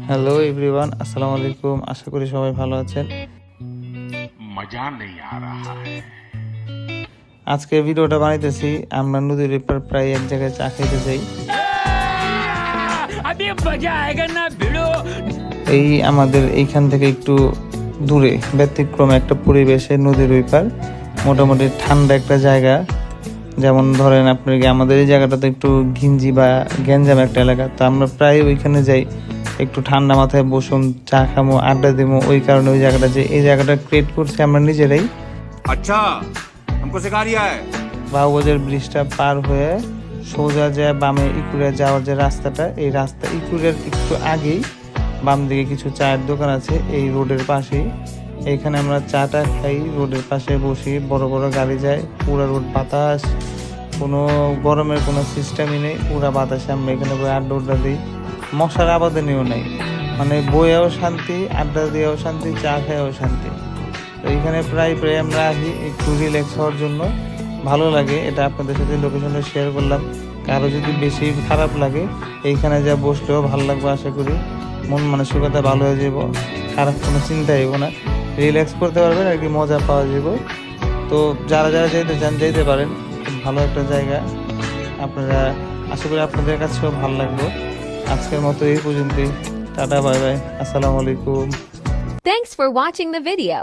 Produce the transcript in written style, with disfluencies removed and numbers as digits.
Hello everyone, আসসালামু আলাইকুম। আশা করি সবাই ভালো আছেন। मजा नहीं आ रहा है। আজকে ভিডিওটা বানাইতেছি, আমরা নদীর এপার প্রায় এক জায়গায় চা খাইতে যাই। अभी मजा आएगा ना भिड़ो। এই আমাদের এইখান থেকে একটু দূরে ব্যতিক্রম একটা পরিবেশে নদীর ওই পার, মোটামুটি ঠান্ডা একটা জায়গা। যেমন ধরেন আপনার আমাদের এই জায়গাটা তো একটু ঘিঞ্জি বা গ্যাঞ্জাম একটা এলাকা, তো আমরা প্রায় ওইখানে যাই একটু ঠান্ডা মাথায় বসুন, চা খামো, আড্ডা দেবো। ওই কারণে ওই জায়গাটা যে এই জায়গাটা ক্রিয়েট করছি আমরা নিজেরাই। अच्छा हमको सिखा रिया है। বাউবাজার ব্রিজটা পার হয়ে সোজা যায় বামে ইকুরে যাওয়ার যে রাস্তাটা, এই রাস্তা ইকুরের একটু আগেই বাম দিকে কিছু চায়ের দোকান আছে এই রোডের পাশেই। এইখানে আমরা চাটা খাই, রোডের পাশে বসি, বড় বড় গাড়ি যায়, পুরা রোড বাতাস, কোনো গরমের কোনো সিস্টেমই নেই, পুরা বাতাসে আমরা এখানে বই আড্ডা দিই। মশার আবাদনীয় নেই, মানে বইয়েও শান্তি, আড্ডা দিয়েও শান্তি, চা খেয়েও শান্তি। তো এইখানে প্রায় আমরা আসি একটু রিল্যাক্স হওয়ার জন্য, ভালো লাগে। এটা আপনাদের সাথে লোকেশনটা শেয়ার করলাম। কারো যদি বেশি খারাপ লাগে এইখানে যা বসলেও ভালো লাগবে, আশা করি মন মানসিকতা ভালো হয়ে যাব, খারাপ কোনো চিন্তা হইব না, রিল্যাক্স করতে পারবেন আর কি, মজা পাওয়া যাব। তো যারা যারা যাইতে চান যাইতে পারেন, খুব ভালো একটা জায়গা। আপনারা আশা করি আপনাদের কাছেও ভালো লাগবে। আজকের মতো এই পর্যন্তই, টাটা, বাই বাই, আসসালামু আলাইকুম। Thanks for watching the video.